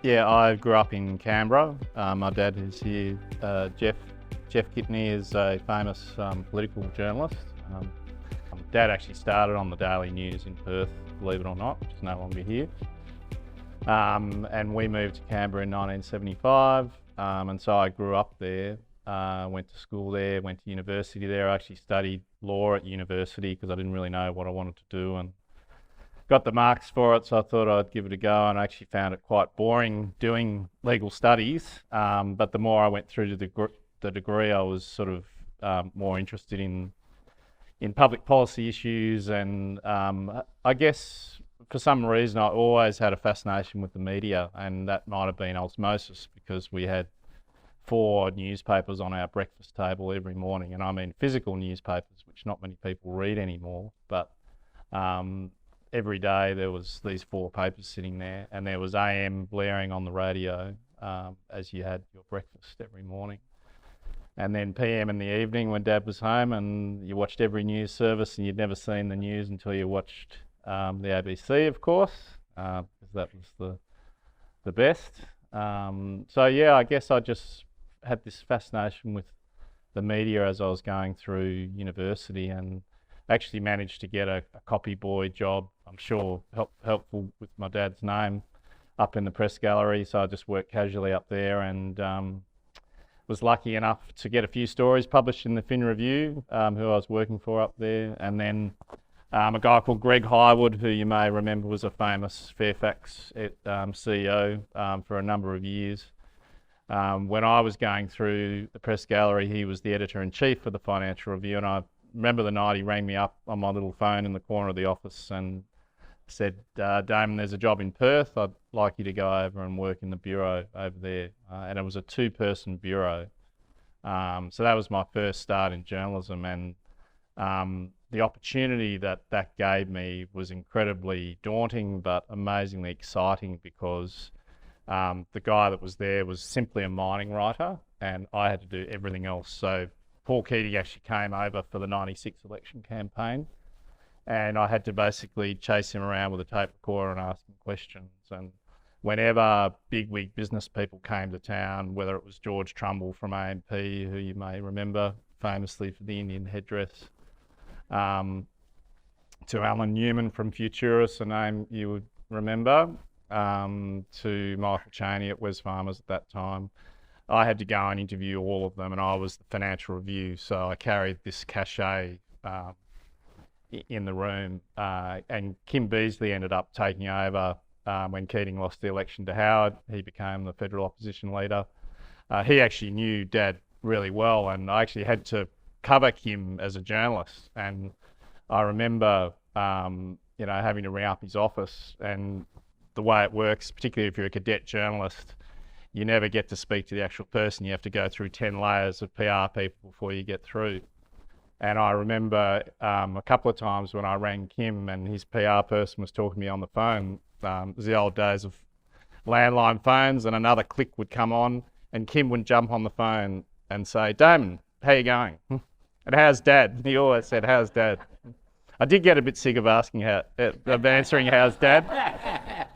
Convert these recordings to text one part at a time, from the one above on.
Yeah, I grew up in Canberra. My dad is here. Jeff Kitney is a famous political journalist. Dad actually started on the Daily News in Perth, believe it or not, which is no longer here. And we moved to Canberra in 1975, and so I grew up there. Went to school there, went to university there. I actually studied law at university because I didn't really know what I wanted to do, and got the marks for it, so I thought I'd give it a go, and I actually found it quite boring doing legal studies. But the more I went through the degree, I was sort of more interested in public policy issues, and I guess for some reason I always had a fascination with the media, and that might have been osmosis because we had 4 newspapers on our breakfast table every morning, and I mean physical newspapers, which not many people read anymore, but every day there was these 4 papers sitting there, and there was AM blaring on the radio as you had your breakfast every morning. And then PM in the evening when Dad was home, and you watched every news service, and you'd never seen the news until you watched the ABC, of course, because that was the best. So yeah, I guess I just had this fascination with the media as I was going through university, and actually managed to get a copy boy job, I'm sure helpful with my dad's name, up in the press gallery. So I just worked casually up there, and was lucky enough to get a few stories published in the Fin Review, who I was working for up there. And then a guy called Greg Highwood, who you may remember was a famous Fairfax CEO for a number of years. When I was going through the press gallery, he was the editor-in-chief of the Financial Review, and I remember the night he rang me up on my little phone in the corner of the office and said, Damon, there's a job in Perth. I'd like you to go over and work in the bureau over there. And it was a 2-person bureau. So that was my first start in journalism, and the opportunity that gave me was incredibly daunting but amazingly exciting, because the guy that was there was simply a mining writer, and I had to do everything else. So Paul Keating actually came over for the 96 election campaign, and I had to basically chase him around with a tape recorder and ask him questions. And whenever bigwig business people came to town, whether it was George Trumbull from AMP, who you may remember famously for the Indian headdress, to Alan Newman from Futurus, a name you would remember, to Michael Chaney at Wesfarmers at that time, I had to go and interview all of them, and I was the Financial Review, so I carried this cachet in the room. And Kim Beazley ended up taking over when Keating lost the election to Howard. He became the federal opposition leader. He actually knew Dad really well, and I actually had to cover Kim as a journalist. And I remember, having to ring up his office, and the way it works, particularly if you're a cadet journalist, you never get to speak to the actual person. You have to go through 10 layers of PR people before you get through. And I remember a couple of times when I rang Kim and his PR person was talking to me on the phone. It was the old days of landline phones, and another click would come on, and Kim would jump on the phone and say, Damon, how you going? And how's Dad? He always said, how's Dad? I did get a bit sick of answering how's Dad.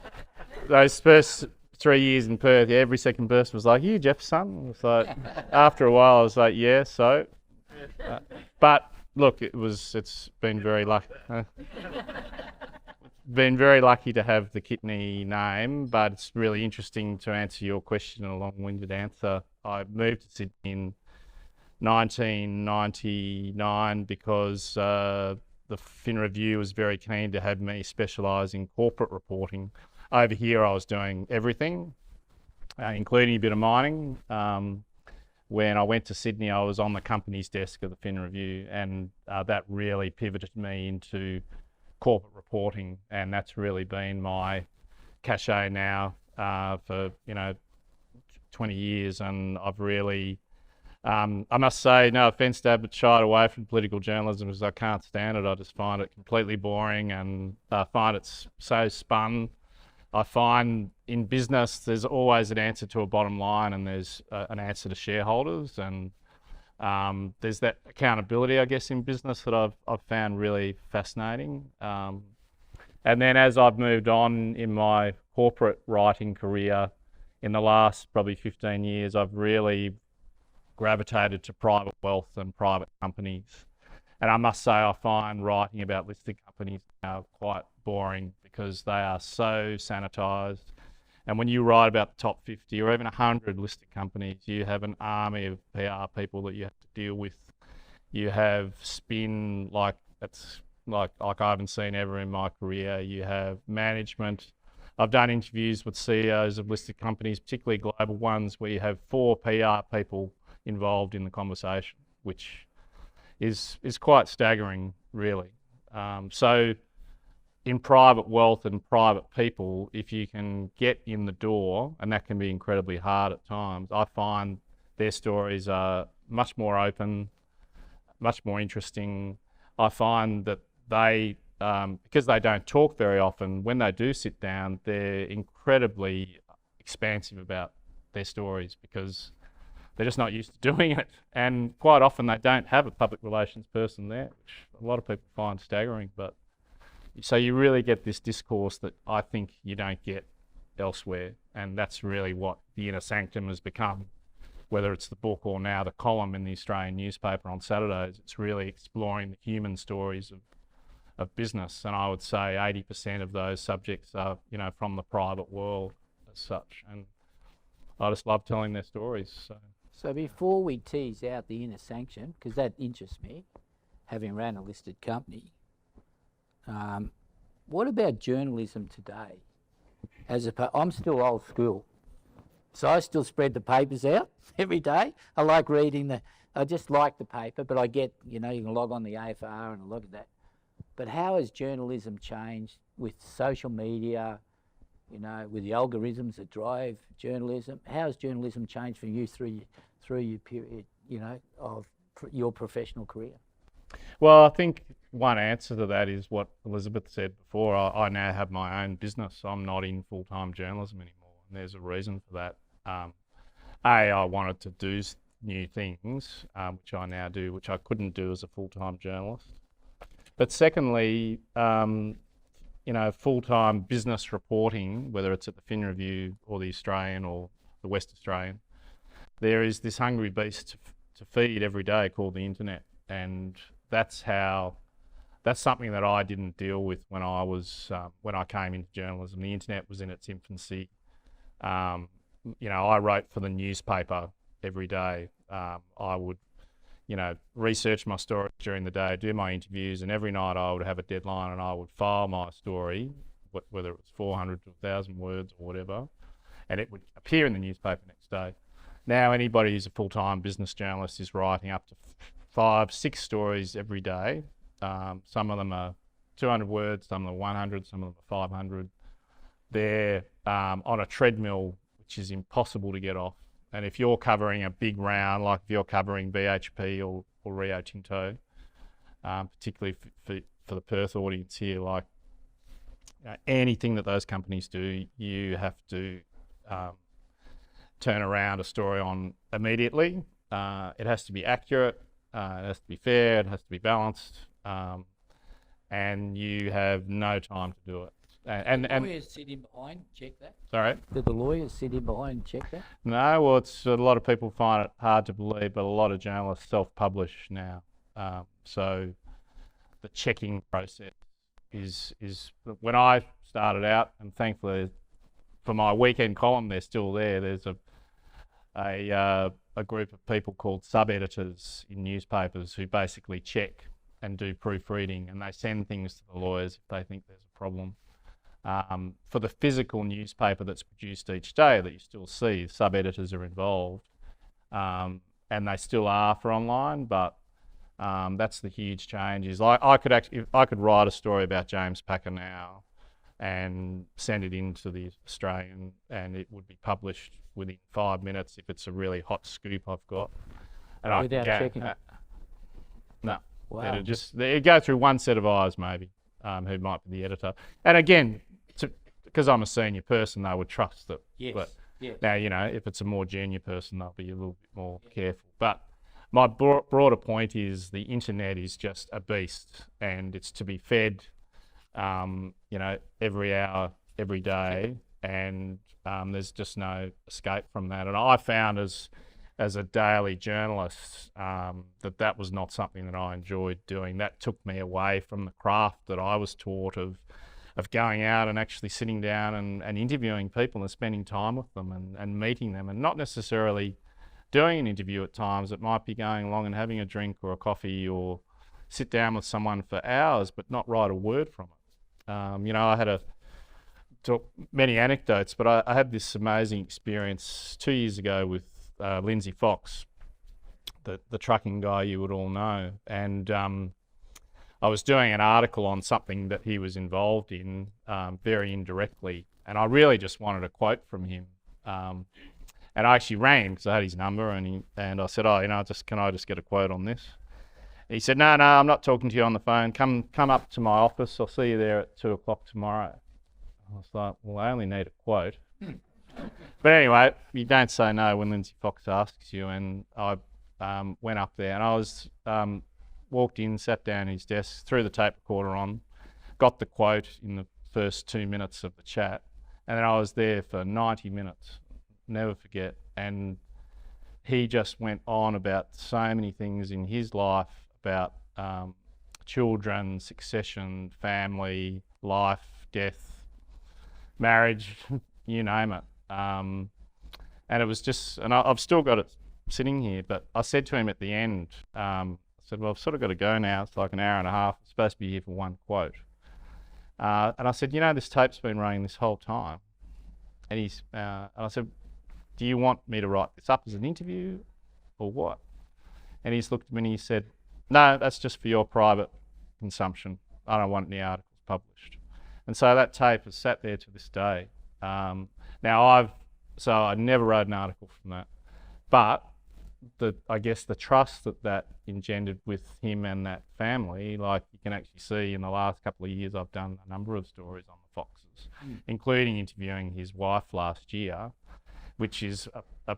Those first 3 years in Perth, every second person was like, you Jeff's son? It was like, after a while I was like, yeah, so. But look, it's been very lucky. Been very lucky to have the Kitney name, but it's really interesting to answer your question in a long-winded answer. I moved to Sydney in 1999 because the Fin Review was very keen to have me specialise in corporate reporting. Over here I was doing everything, including a bit of mining. When I went to Sydney, I was on the company's desk of the Fin Review, and that really pivoted me into corporate reporting, and that's really been my cachet now for 20 years. And I've really, I must say, no offence, Dad, but shied away from political journalism because I can't stand it. I just find it completely boring, and I find it's so spun. I find in business there's always an answer to a bottom line, and there's an answer to shareholders, and there's that accountability, I guess, in business that I've found really fascinating. And then as I've moved on in my corporate writing career, in the last probably 15 years, I've really gravitated to private wealth and private companies. And I must say, I find writing about listed companies now quite boring because they are so sanitized. And when you write about the top 50 or even 100 listed companies, you have an army of PR people that you have to deal with. You have spin like that's like I haven't seen ever in my career. You have management. I've done interviews with CEOs of listed companies, particularly global ones, where you have 4 PR people involved in the conversation, which is quite staggering, really. So in private wealth and private people, if you can get in the door, and that can be incredibly hard at times, I find their stories are much more open, much more interesting. I find that they, because they don't talk very often, when they do sit down, they're incredibly expansive about their stories because they're just not used to doing it. And quite often they don't have a public relations person there, which a lot of people find staggering. But so you really get this discourse that I think you don't get elsewhere. And that's really what the Inner Sanctum has become, whether it's the book or now the column in the Australian newspaper on Saturdays. It's really exploring the human stories of business. And I would say 80% of those subjects are, from the private world as such. And I just love telling their stories. So before we tease out the Inner Sanctum, because that interests me, having ran a listed company, what about journalism today? I'm still old school, so I still spread the papers out every day. I like reading I just like the paper, but I get, you can log on the AFR and look at that. But how has journalism changed with social media, with the algorithms that drive journalism? How has journalism changed for you through your period, of your professional career? Well, I think one answer to that is what Elizabeth said before. I now have my own business, so I'm not in full-time journalism anymore, and there's a reason for that. I wanted to do new things, which I now do, which I couldn't do as a full-time journalist. But secondly, full-time business reporting, whether it's at the Fin Review or the Australian or the West Australian, there is this hungry beast to feed every day called the internet. And that's something that I didn't deal with when I came into journalism. The internet was in its infancy. I wrote for the newspaper every day. I would, research my story during the day, do my interviews, and every night I would have a deadline and I would file my story, whether it was 400 to 1,000 words or whatever, and it would appear in the newspaper next day. Now anybody who's a full-time business journalist is writing up to 5, 6 stories every day. Some of them are 200 words, some of them are 100, some of them are 500. They're on a treadmill, which is impossible to get off. And if you're covering a big round, like if you're covering BHP or Rio Tinto, particularly for the Perth audience here, like anything that those companies do, you have to turn around a story on immediately. It has to be accurate, it has to be fair, it has to be balanced, and you have no time to do it. And the lawyers sitting behind check that? Sorry? Do the lawyers sitting behind check that? No, well, a lot of people find it hard to believe, but a lot of journalists self-publish now. So the checking process is when I started out, and thankfully for my weekend column, they're still there. There's a group of people called sub-editors in newspapers who basically check and do proofreading, and they send things to the lawyers if they think there's a problem. For the physical newspaper that's produced each day that you still see, sub-editors are involved, and they still are for online, but that's the huge change. Is I could write a story about James Packer now and send it into the Australian, and it would be published within 5 minutes if it's a really hot scoop I've got. And without checking it? No. Wow. It'd go through one set of eyes maybe, who might be the editor. And again, because I'm a senior person, they would trust that. Yes. But yes. now, if it's a more junior person, they'll be a little bit more careful. But my broader point is the internet is just a beast, and it's to be fed, every hour, every day. and there's just no escape from that. And I found as a daily journalist that was not something that I enjoyed doing. That took me away from the craft that I was taught of going out and actually sitting down and interviewing people and spending time with them and meeting them, and not necessarily doing an interview at times. It might be going along and having a drink or a coffee or sit down with someone for hours but not write a word from it. I had many anecdotes, but I had this amazing experience 2 years ago with Lindsay Fox, the trucking guy you would all know, and I was doing an article on something that he was involved in very indirectly, and I really just wanted a quote from him. And I actually rang him because I had his number, and I said, can I just get a quote on this? And he said, no, I'm not talking to you on the phone. Come up to my office. I'll see you there at 2:00 tomorrow. I was like, well, I only need a quote. But anyway, you don't say no when Lindsay Fox asks you, and I went up there, and I was walked in, sat down at his desk, threw the tape recorder on, got the quote in the first 2 minutes of the chat, and then I was there for 90 minutes. Never forget. And he just went on about so many things in his life, about children, succession, family, life, death, marriage, you name it. And it was just, and I've still got it sitting here, but I said to him at the end, I said, well, I've sort of got to go now. It's like an hour and a half. I'm supposed to be here for one quote. And I said, this tape's been running this whole time. And I said, do you want me to write this up as an interview or what? And he's looked at me and he said, no, that's just for your private consumption. I don't want any articles published. And so that tape has sat there to this day. Now I never wrote an article from that, but I guess the trust that engendered with him and that family, like you can actually see in the last couple of years, I've done a number of stories on the Foxes, including interviewing his wife last year, which is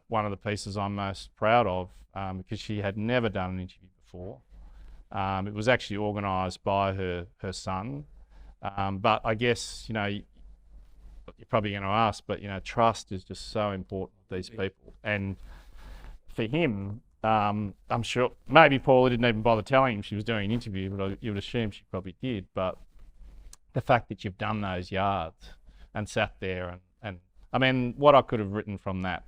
one of the pieces I'm most proud of, because she had never done an interview before. It was actually organised by her son, but I guess, you're probably going to ask, but trust is just so important with these people. And for him, I'm sure maybe Paula didn't even bother telling him she was doing an interview, but you would assume she probably did. But the fact that you've done those yards and sat there and I mean, what I could have written from that,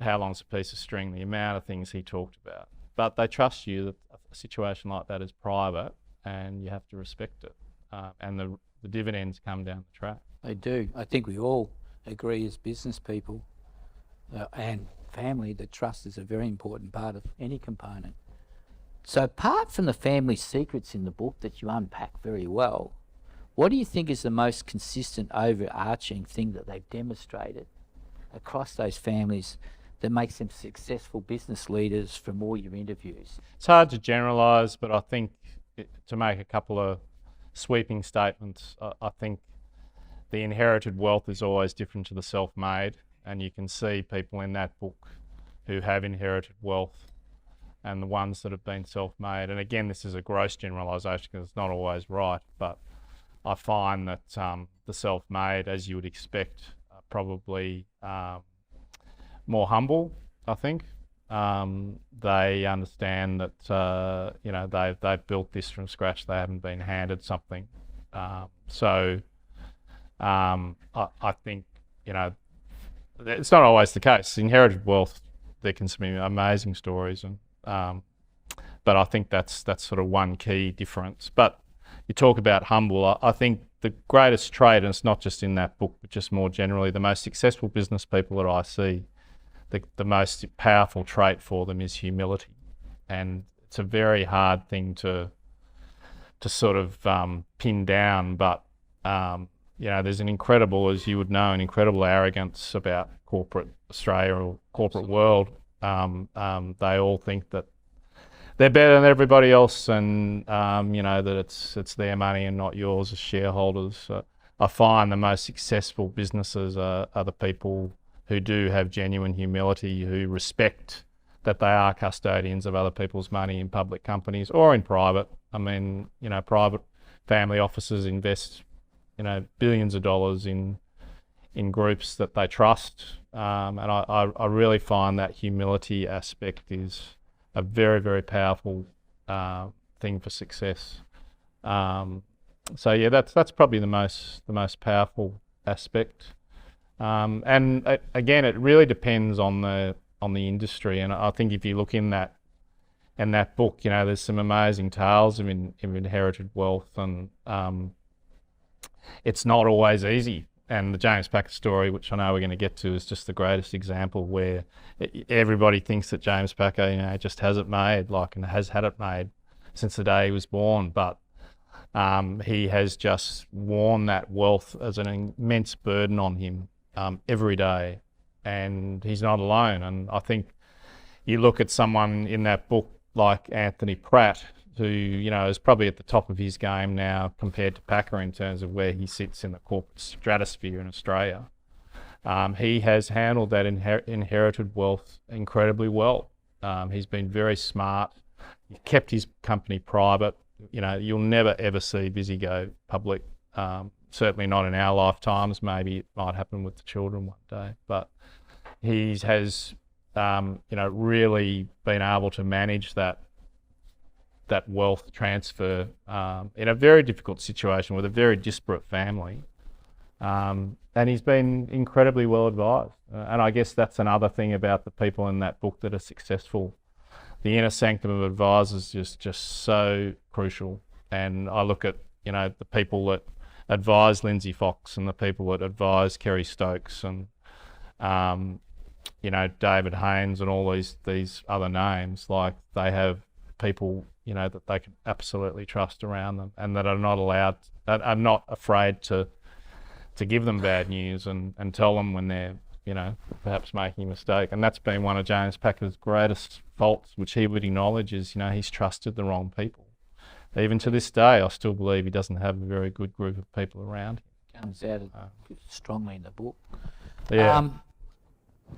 how long's a piece of string, the amount of things he talked about. But they trust you that a situation like that is private and you have to respect it. And the dividends come down the track. They do. I think we all agree as business people and family that trust is a very important part of any component. So apart from the family secrets in the book that you unpack very well, what do you think is the most consistent overarching thing that they've demonstrated across those families that makes them successful business leaders from all your interviews? It's hard to generalise, but I think to make a couple of sweeping statements, I think the inherited wealth is always different to the self-made, and you can see people in that book who have inherited wealth and the ones that have been self-made. And again, this is a gross generalisation because it's not always right, but I find that the self-made, as you would expect, are probably more humble, I think. They understand that they've built this from scratch. They haven't been handed something. So I think it's not always the case. Inherited wealth, there can be amazing stories, and but I think that's sort of one key difference. But you talk about humble. I think the greatest trait, and it's not just in that book, but just more generally, the most successful business people that I see, the most powerful trait for them is humility. And it's a very hard thing to sort of pin down, but there's an incredible, as you would know, an incredible arrogance about corporate Australia or corporate world. They all think that they're better than everybody else, and that it's their money and not yours as shareholders. I find the most successful businesses are the people who do have genuine humility, who respect that they are custodians of other people's money in public companies or in private. I mean, private family offices invest billions of dollars in groups that they trust, and I really find that humility aspect is a very, very powerful thing for success. So yeah, that's probably the most powerful aspect. And again, it really depends on the industry. And I think if you look in that book, there's some amazing tales of inherited wealth, and it's not always easy. And the James Packer story, which I know we're going to get to, is just the greatest example where everybody thinks that James Packer, just has it made, and has had it made since the day he was born. But he has just worn that wealth as an immense burden on him every day, and he's not alone. And I think you look at someone in that book like Anthony Pratt, who is probably at the top of his game now compared to Packer in terms of where he sits in the corporate stratosphere in Australia. He has handled that inherited wealth incredibly well. He's been very smart. He kept his company private. You'll never ever see Visy go public. Certainly not in our lifetimes. Maybe it might happen with the children one day. But he has, really been able to manage that wealth transfer in a very difficult situation with a very disparate family. And he's been incredibly well advised. And I guess that's another thing about the people in that book that are successful. The inner sanctum of advisors is just so crucial. And I look at, the people that advise Lindsay Fox and the people that advise Kerry Stokes and, David Haynes and all these other names. Like, they have people, that they can absolutely trust around them, and that are not afraid to give them bad news and tell them when they're, perhaps making a mistake. And that's been one of James Packer's greatest faults, which he would acknowledge, is, he's trusted the wrong people. Even to this day, I still believe he doesn't have a very good group of people around him. Comes out strongly in the book. Yeah.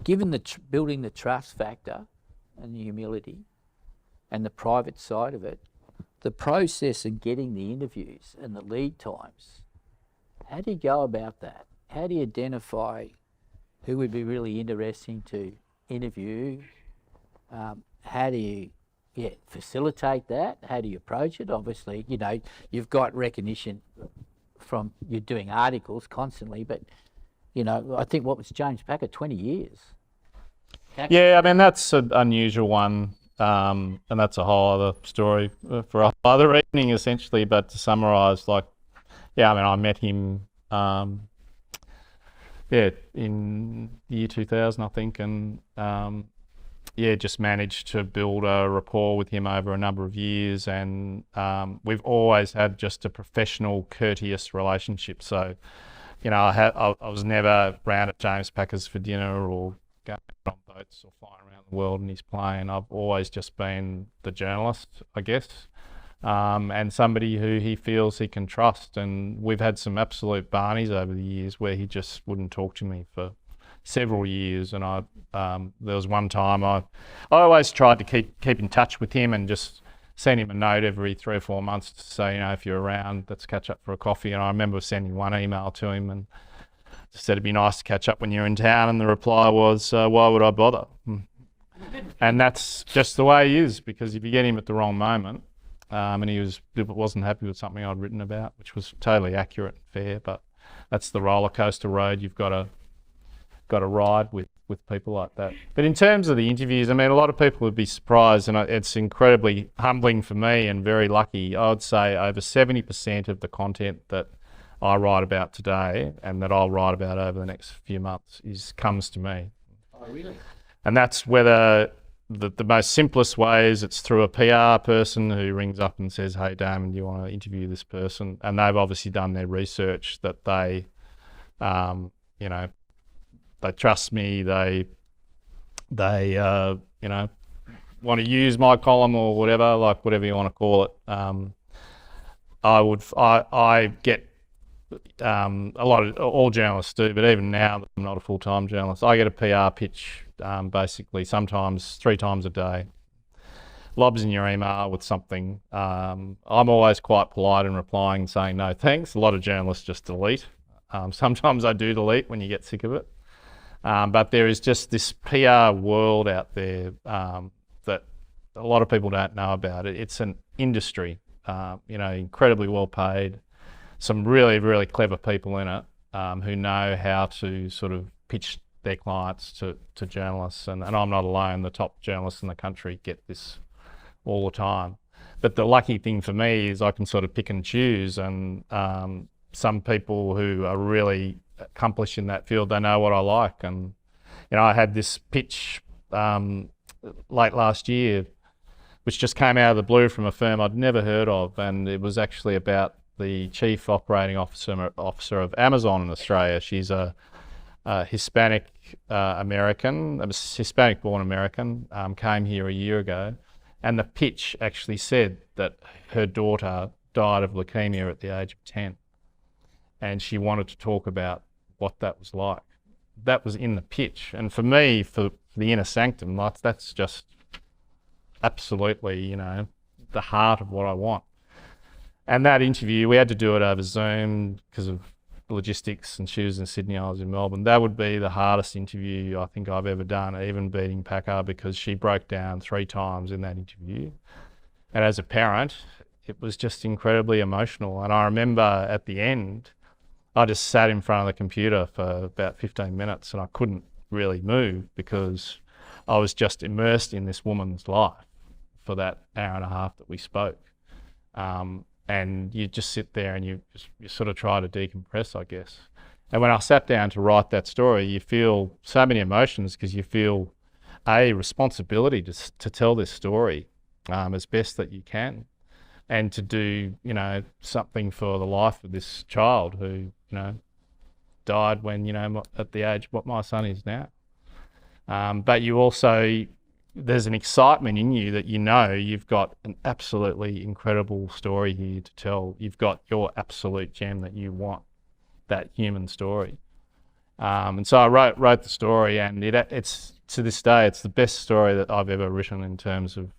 Given building the trust factor and the humility and the private side of it, the process in getting the interviews and the lead times, how do you go about that? How do you identify who would be really interesting to interview? How do you facilitate that? How do you approach it? Obviously, you've got recognition from you're doing articles constantly, but I think what was James Packer, 20 years? Yeah, I mean, that's an unusual one, and that's a whole other story for a whole other evening, essentially. But to summarise, I met him, in the year 2000, I think, and just managed to build a rapport with him over a number of years, and we've always had just a professional, courteous relationship. So, I was never round at James Packer's for dinner or going on boats or flying around the world in his plane. I've always just been the journalist, I guess, and somebody who he feels he can trust. And we've had some absolute barneys over the years where he just wouldn't talk to me for several years. And there was one time I always tried to keep in touch with him and just send him a note every 3 or 4 months to say, if you're around, let's catch up for a coffee. And I remember sending one email to him and said it'd be nice to catch up when you're in town, and the reply was, why would I bother? And that's just the way he is, because if you get him at the wrong moment, and he wasn't happy with something I'd written about, which was totally accurate and fair, but that's the roller coaster road you've got to ride with people like that. But in terms of the interviews, I mean, a lot of people would be surprised, and it's incredibly humbling for me and very lucky. I would say over 70% of the content that I write about today and that I'll write about over the next few months comes to me. Oh, really? And that's whether the most simplest way is it's through a PR person who rings up and says, hey, Damon, do you want to interview this person? And they've obviously done their research, that they, they trust me, they want to use my column or whatever, whatever you want to call it. I get all journalists do, but even now that I'm not a full-time journalist, I get a PR pitch basically sometimes 3 times a day, lobs in your email with something, I'm always quite polite in replying and saying no thanks. A lot of journalists just delete. Sometimes I do delete when you get sick of it. But there is just this PR world out there that a lot of people don't know about. It's an industry, incredibly well paid, some really, really clever people in it who know how to sort of pitch their clients to journalists. And I'm not alone. The top journalists in the country get this all the time. But the lucky thing for me is I can sort of pick and choose, and some people who are really accomplished in that field, they know what I like. And I had this pitch late last year which just came out of the blue from a firm I'd never heard of, and it was actually about the chief operating officer of Amazon in Australia. She's a Hispanic American, a Hispanic born American, came here a year ago, and the pitch actually said that her daughter died of leukemia at the age of 10, and she wanted to talk about what that was like. That was in the pitch, and for me, for the Inner Sanctum, that's just absolutely, the heart of what I want. And that interview, we had to do it over Zoom because of logistics, and she was in Sydney, I was in Melbourne. That would be the hardest interview I think I've ever done, even beating Packer, because she broke down 3 times in that interview. And as a parent, it was just incredibly emotional. And I remember at the end, I just sat in front of the computer for about 15 minutes and I couldn't really move because I was just immersed in this woman's life for that hour and a half that we spoke. And you just sit there and you sort of try to decompress, I guess. And when I sat down to write that story, you feel so many emotions because you feel a responsibility to tell this story as best that you can, and to do, something for the life of this child who, died when, at the age what my son is now. But you also, there's an excitement in you that you've got an absolutely incredible story here to tell. You've got your absolute gem that you want, that human story. And so I wrote the story, and it's to this day, it's the best story that I've ever written in terms of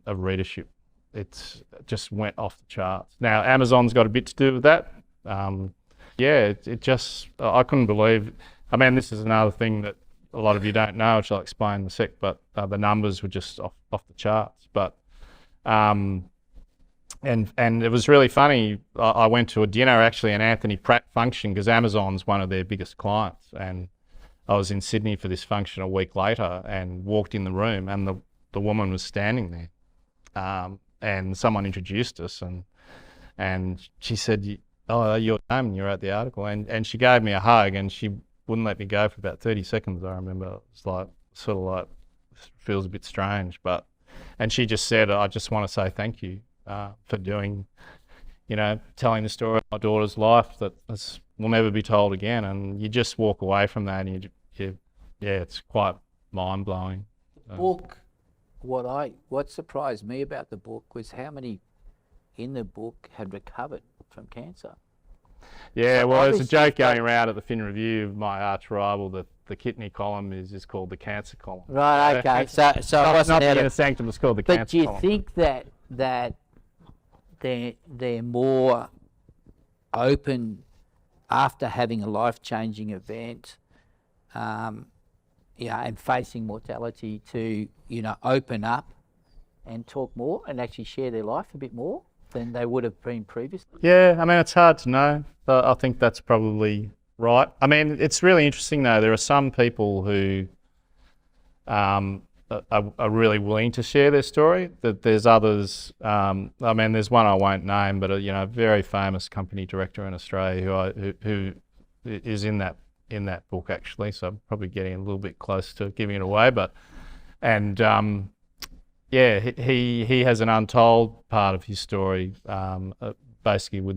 readership. It just went off the charts. Now, Amazon's got a bit to do with that. It just, I couldn't believe, this is another thing that a lot of you don't know, which I'll explain in a sec, but the numbers were just off the charts. But and it was really funny. I went to a dinner, actually, an Anthony Pratt function, because Amazon's one of their biggest clients, and I was in Sydney for this function a week later and walked in the room, and the woman was standing there, and someone introduced us, and she said, "Oh, you're Damon, you're at the article," and she gave me a hug, and she wouldn't let me go for about 30 seconds, I remember. It's feels a bit strange, and she just said, "I just want to say thank you for doing, telling the story of my daughter's life that will never be told again." And you just walk away from that and it's quite mind-blowing. The book, what surprised me about the book was how many in the book had recovered from cancer. Yeah, well, there's a joke going around at the Fin Review of my arch rival that the Kitney column is just called the cancer column. Right, okay. So not the Inner Sanctum, it's called the cancer column. But do you think that they're more open after having a life-changing event, and facing mortality to, open up and talk more and actually share their life a bit more than they would have been previously? Yeah, it's hard to know, but I think that's probably right. It's really interesting though. There are some people who are really willing to share their story. That there's others. There's one I won't name, but a very famous company director in Australia who is in that book actually. So I'm probably getting a little bit close to giving it away, he has an untold part of his story, basically with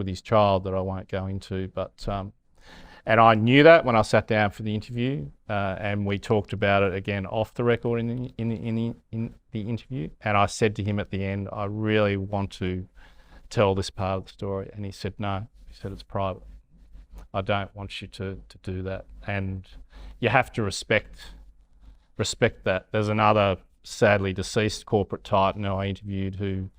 his child that I won't go into. But and I knew that when I sat down for the interview, and we talked about it again off the record in the interview. And I said to him at the end, "I really want to tell this part of the story," and he said, "No." He said, "It's private. I don't want you to do that." And you have to respect that. There's another sadly deceased corporate titan who I interviewed who,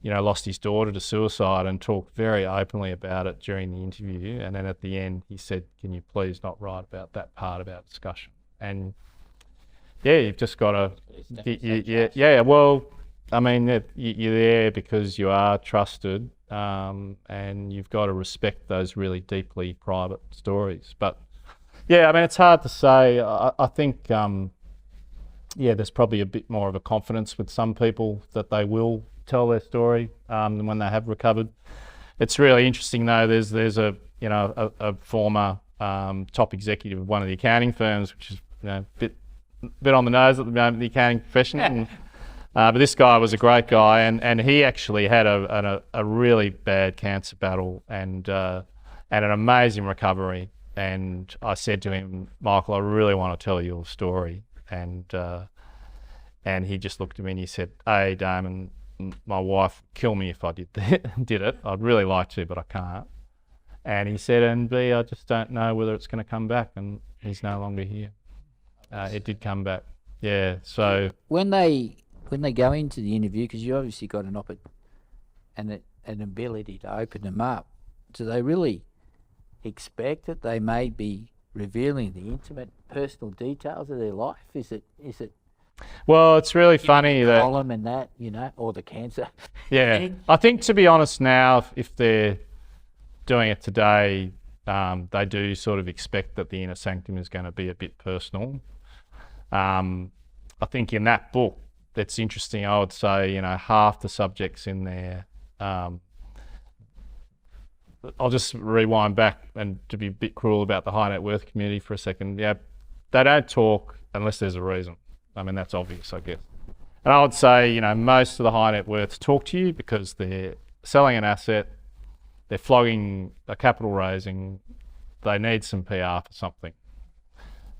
lost his daughter to suicide and talked very openly about it during the interview. And then at the end, he said, "Can you please not write about that part of our discussion?" And yeah, you've just got to, yeah. Well, I mean, you're there because you are trusted, and you've got to respect those really deeply private stories. But yeah, I mean, it's hard to say. I think, there's probably a bit more of a confidence with some people that they will tell their story than when they have recovered. It's really interesting though. There's a former top executive of one of the accounting firms, which is a bit on the nose at the moment, the accounting profession. And, but this guy was a great guy, and he actually had a really bad cancer battle and an amazing recovery. And I said to him, "Michael, I really want to tell your story." And he just looked at me and he said, "Hey, Damon, my wife would kill me if I did it. I'd really like to, but I can't." And he said, "And B, I just don't know whether it's going to come back." And he's no longer here. It did come back. Yeah. So when they go into the interview, because you obviously got an ability to open them up, do they really expect that they may be revealing the intimate personal details of their life? Is it well, it's really funny that column and that, or the cancer? Yeah. I think, to be honest, now if they're doing it today, they do sort of expect that the Inner Sanctum is going to be a bit personal. I think in that book, that's interesting. I would say, half the subjects in there, I'll just rewind back and to be a bit cruel about the high net worth community for a second. Yeah, they don't talk unless there's a reason. I mean, that's obvious, I guess. And I would say, most of the high net worths talk to you because they're selling an asset, they're flogging a capital raising, they need some PR for something.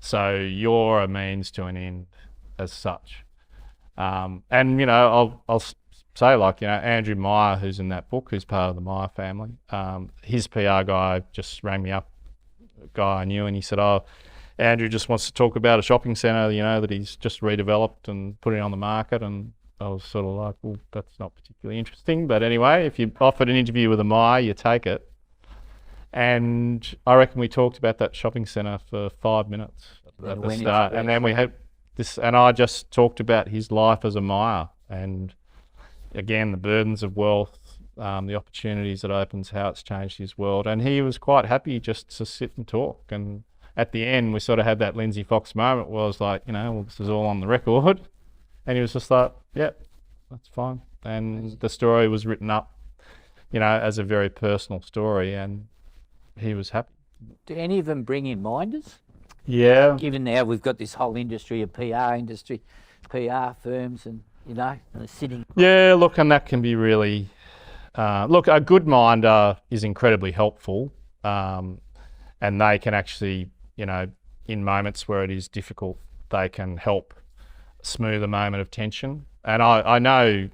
So you're a means to an end as such. And, I'll say, like, Andrew Meyer, who's in that book, who's part of the Meyer family, his PR guy just rang me up, a guy I knew, and he said, "Oh, Andrew just wants to talk about a shopping centre, that he's just redeveloped and put it on the market." And I was sort of like, well, that's not particularly interesting. But anyway, if you're offered an interview with a Meyer, you take it. And I reckon we talked about that shopping centre for 5 minutes at the start. And then we had this, and I just talked about his life as a Meyer. And again, the burdens of wealth, the opportunities it opens, how it's changed his world. And he was quite happy just to sit and talk. And at the end, we sort of had that Lindsay Fox moment where I was like, well, this is all on the record. And he was just like, "Yep, that's fine." And the story was written up, as a very personal story, and he was happy. Do any of them bring in minders? Yeah. Given now we've got this whole industry of PR firms and, sitting. Yeah, look, and that can be really, a good minder is incredibly helpful, and they can actually, in moments where it is difficult, they can help smooth a moment of tension. And I know,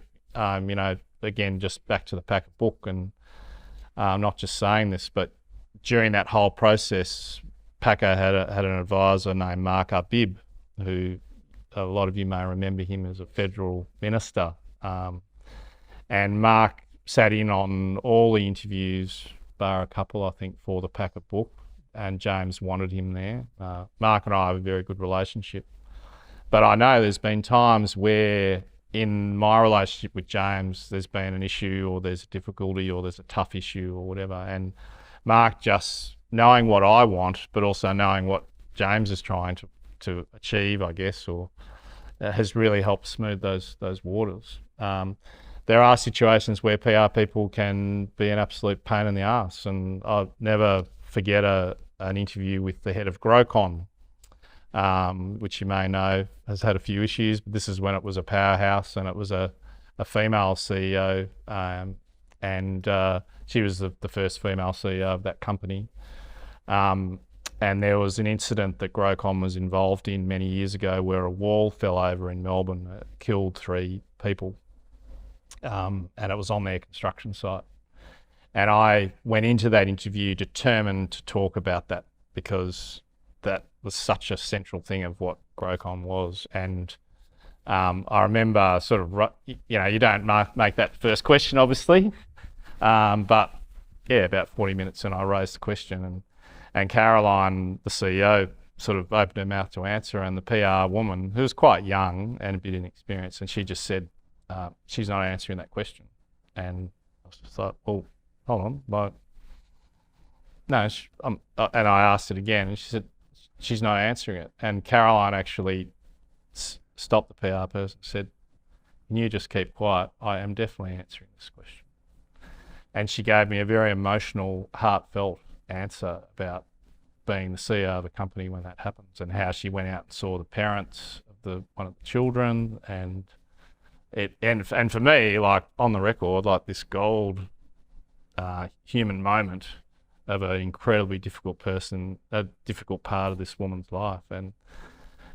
again, just back to the packet book, and I'm not just saying this, but during that whole process, Paco had an advisor named Mark Arbib, who a lot of you may remember him as a federal minister. And Mark sat in on all the interviews, bar a couple, I think, for the packet book, and James wanted him there. Mark and I have a very good relationship. But I know there's been times where in my relationship with James, there's been an issue or there's a difficulty or there's a tough issue or whatever. And Mark, just knowing what I want, but also knowing what James is trying to achieve, I guess, or has really helped smooth those waters. There are situations where PR people can be an absolute pain in the arse, and I'll never forget an interview with the head of Grocon, which you may know has had a few issues, but this is when it was a powerhouse and it was a female CEO, and she was the first female CEO of that company. And there was an incident that Grocon was involved in many years ago where a wall fell over in Melbourne, killed 3 people, and it was on their construction site. And I went into that interview determined to talk about that because that was such a central thing of what Grocon was. And I remember sort of, you don't make that first question, obviously, but yeah, about 40 minutes and I raised the question, and Caroline, the CEO, sort of opened her mouth to answer, and the PR woman, who was quite young and a bit inexperienced, and she just said, she's not answering that question. And I was just like, well, hold on, but no, and I asked it again, and she said, she's not answering it. And Caroline actually stopped the PR person, said, can you just keep quiet? I am definitely answering this question. And she gave me a very emotional, heartfelt answer about being the CEO of a company when that happens, and how she went out and saw the parents of one of the children, and for me, like on the record, like this gold human moment of an incredibly difficult person, a difficult part of this woman's life. And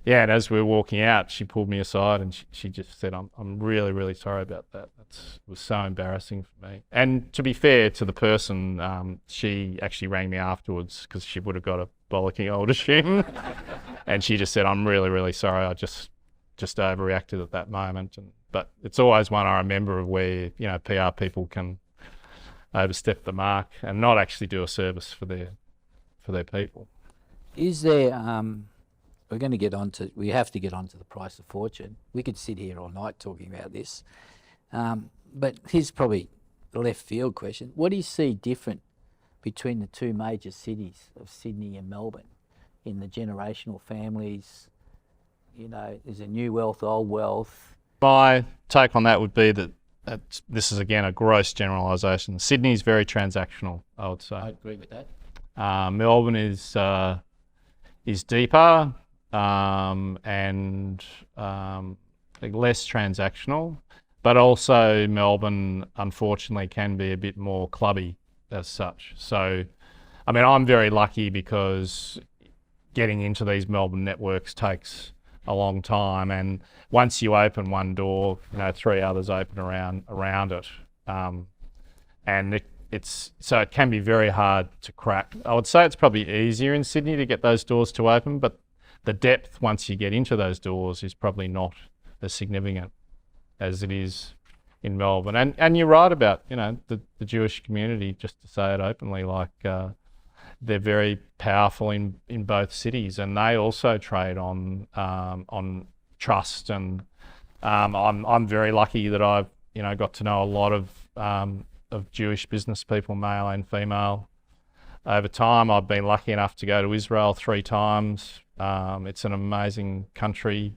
yeah, and as we were walking out, she pulled me aside and she just said, I'm really, really sorry about that. It was so embarrassing for me. And to be fair to the person, she actually rang me afterwards because she would have got a bollocking, I would assume. And she just said, I'm really, really sorry. I just overreacted at that moment. But it's always one I remember of where, PR people can overstep the mark and not actually do a service for their people. Is there, we have to get onto the price of fortune. We could sit here all night talking about this. But here's probably the left field question. What do you see different between the two major cities of Sydney and Melbourne in the generational families? Is it new wealth, old wealth? My take on that would be that this is, again, a gross generalisation. Sydney's very transactional, I would say. I agree with that. Melbourne is deeper and less transactional, but also Melbourne, unfortunately, can be a bit more clubby as such. So, I mean, I'm very lucky because getting into these Melbourne networks takes a long time, and once you open one door, 3 others open around it, and it can be very hard to crack. I would say it's probably easier in Sydney to get those doors to open, but the depth once you get into those doors is probably not as significant as it is in Melbourne. And you're right about the Jewish community, just to say it openly, like they're very powerful in both cities, and they also trade on trust. And I'm very lucky that I've got to know a lot of Jewish business people, male and female. Over time, I've been lucky enough to go to Israel 3 times. It's an amazing country,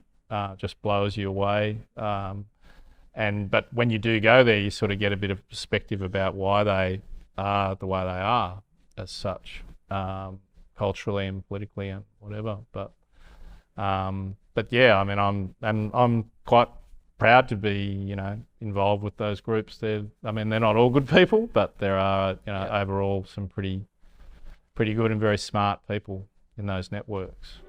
just blows you away. But when you do go there, you sort of get a bit of perspective about why they are the way they are, as such, culturally and politically and whatever. But yeah, I mean, I'm quite proud to be, involved with those groups. They're not all good people, but there are, overall some pretty good and very smart people in those networks.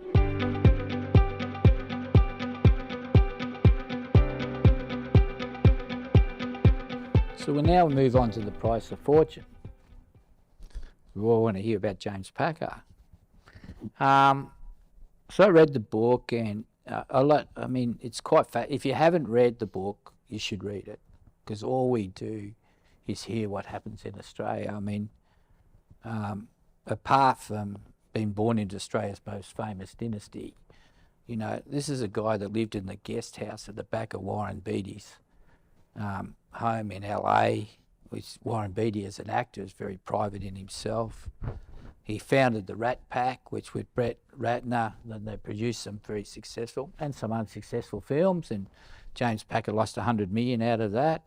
So we'll now move on to the price of fortune. We all want to hear about James Packer. So I read the book, and it's quite if you haven't read the book, you should read it, because all we do is hear what happens in Australia. I mean, apart from being born into Australia's most famous dynasty, this is a guy that lived in the guest house at the back of Warren Beatty's home in LA, which Warren Beatty, as an actor, is very private in himself. He founded the Rat Pack, which with Brett Ratner, then they produced some very successful and some unsuccessful films, and James Packer lost $100 million out of that.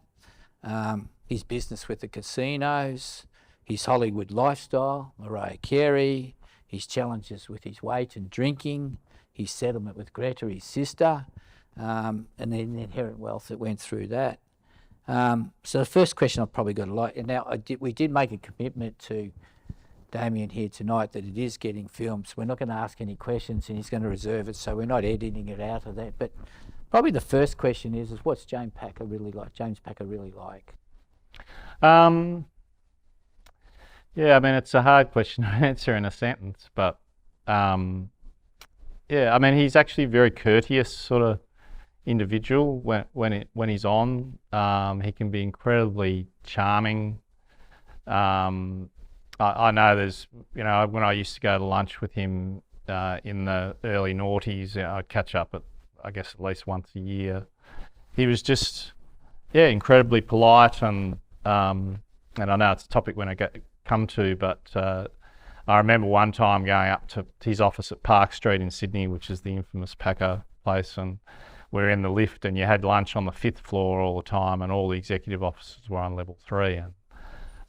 His business with the casinos, his Hollywood lifestyle, Mariah Carey, his challenges with his weight and drinking, his settlement with Greta, his sister, and then the inherent wealth that went through that. So the first question I've probably got a lot, and now we did make a commitment to Damien here tonight that it is getting filmed, so we're not going to ask any questions, and he's going to reserve it, so we're not editing it out of that. But probably the first question is what's James Packer really like? Yeah, I mean, it's a hard question to answer in a sentence, but yeah, I mean, he's actually very courteous, sort of individual when he's on. He can be incredibly charming. I know there's, when I used to go to lunch with him in the early noughties, I'd catch up I guess at least once a year. He was just, incredibly polite, and I know it's a topic when I come to, but I remember one time going up to his office at Park Street in Sydney, which is the infamous Packer place, and we're in the lift, and you had lunch on the 5th floor all the time, and all the executive offices were on level 3.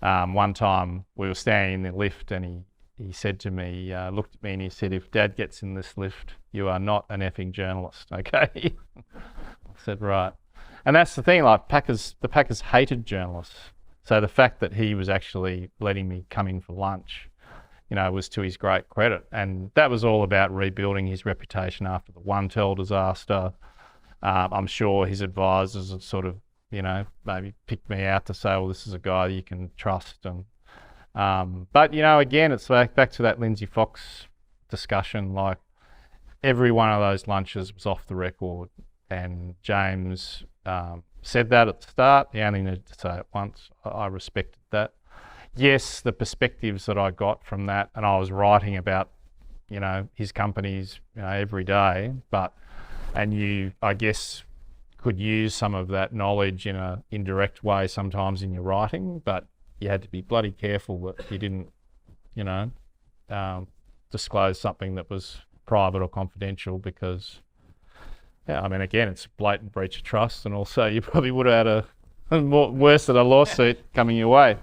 And one time we were standing in the lift, and he said to me, looked at me, and he said, "If Dad gets in this lift, you are not an effing journalist, okay?" I said, "Right." And that's the thing, like the Packers hated journalists. So the fact that he was actually letting me come in for lunch, was to his great credit. And that was all about rebuilding his reputation after the Untold disaster. I'm sure his advisors had sort of, maybe picked me out to say, well, this is a guy you can trust. And but, again, it's back to that Lindsay Fox discussion. Like, every one of those lunches was off the record. And James said that at the start. He only needed to say it once. I respected that. Yes, the perspectives that I got from that, and I was writing about, his companies, every day, and you, I guess, could use some of that knowledge in an indirect way sometimes in your writing, but you had to be bloody careful that you didn't, disclose something that was private or confidential, because, again, it's a blatant breach of trust, and also you probably would have had worse than a lawsuit coming your way.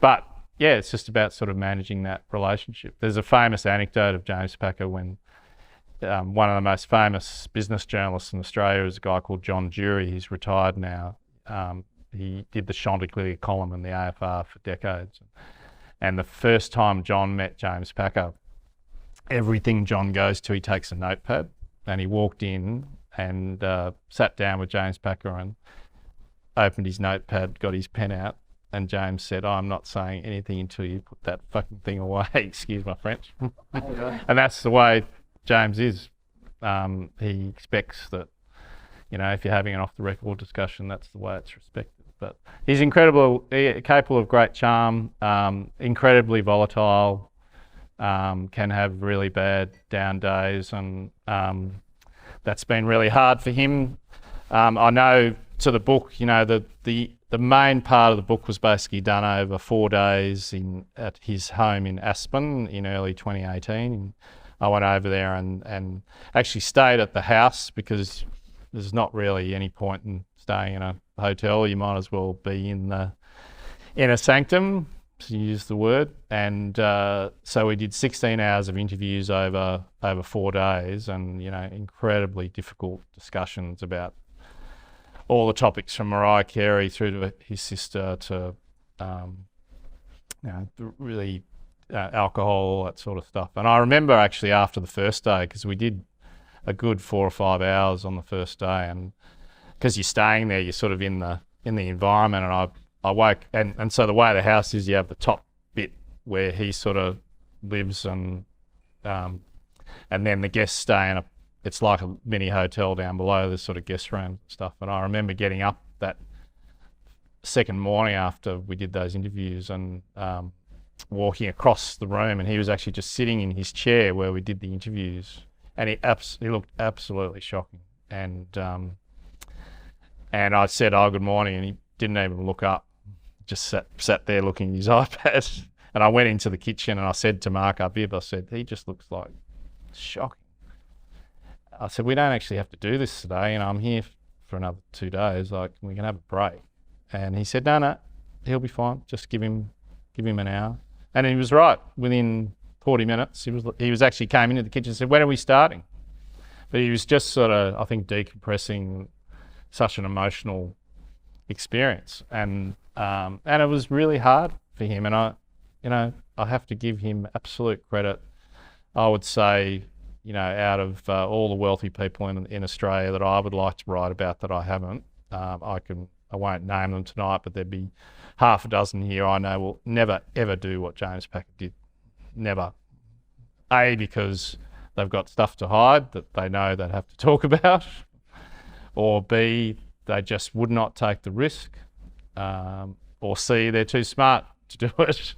But yeah, it's just about sort of managing that relationship. There's a famous anecdote of James Packer when one of the most famous business journalists in Australia is a guy called John Dury. He's retired now. He did the Chanticleer column in the AFR for decades. And the first time John met James Packer, everything John goes to, he takes a notepad, and he walked in and sat down with James Packer and opened his notepad, got his pen out, and James said, "I'm not saying anything until you put that fucking thing away." Excuse my French. And that's the way James is. He expects that, if you're having an off-the-record discussion, that's the way it's respected. But he's capable of great charm, incredibly volatile, can have really bad down days, and that's been really hard for him. I know to the book, the main part of the book was basically done over 4 days at his home in Aspen in early 2018. And I went over there and actually stayed at the house, because there's not really any point in staying in a hotel. You might as well be in the Inner Sanctum, to use the word. And so we did 16 hours of interviews over 4 days, and incredibly difficult discussions about all the topics from Mariah Carey through to his sister to really alcohol, that sort of stuff. And I remember actually after the first day, because we did a good 4 or 5 hours on the first day, and because you're staying there, you're sort of in the environment, and I woke, and so the way the house is, you have the top bit where he sort of lives, and then the guests stay in it's like a mini hotel down below. There's sort of guest rooms and stuff. And I remember getting up that second morning after we did those interviews and walking across the room, and he was actually just sitting in his chair where we did the interviews, and he looked absolutely shocking. And I said, "Oh, good morning," and he didn't even look up, just sat there looking at his iPad. And I went into the kitchen and I said to Mark Arbib, I said, "He just looks like shocking." I said, "We don't actually have to do this today, I'm here for another 2 days, like, we can have a break." And he said, no, he'll be fine, just give him an hour. And he was right. Within 40 minutes, he was actually came into the kitchen and said, "When are we starting?" But he was just sort of, I think, decompressing such an emotional experience. And it was really hard for him. And I have to give him absolute credit. I would say, out of all the wealthy people in Australia that I would like to write about that I haven't, I won't name them tonight, but there'd be half a dozen here I know will never, ever do what James Packer did. Never. Because they've got stuff to hide that they know they'd have to talk about, or B, they just would not take the risk, or C, they're too smart to do it.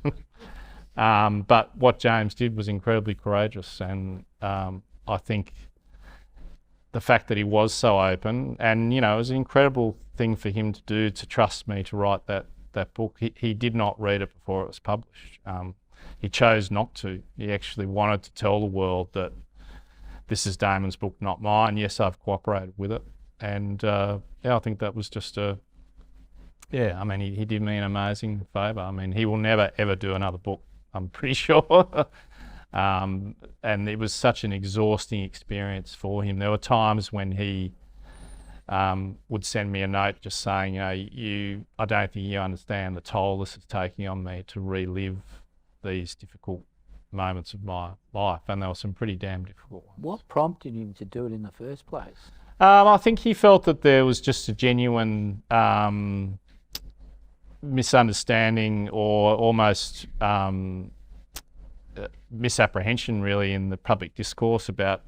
But what James did was incredibly courageous, and I think the fact that he was so open, and it was an incredible thing for him to do, to trust me to write that book. He did not read it before it was published. He chose not to. He actually wanted to tell the world that this is Damon's book, not mine. Yes, I've cooperated with it. And I think that was just he did me an amazing favour. I mean, he will never, ever do another book, I'm pretty sure. And it was such an exhausting experience for him. There were times when he would send me a note just saying, I don't think you understand the toll this is taking on me to relive these difficult moments of my life. And there were some pretty damn difficult ones. What prompted him to do it in the first place? I think he felt that there was just a genuine misunderstanding, or almost misapprehension, really, in the public discourse about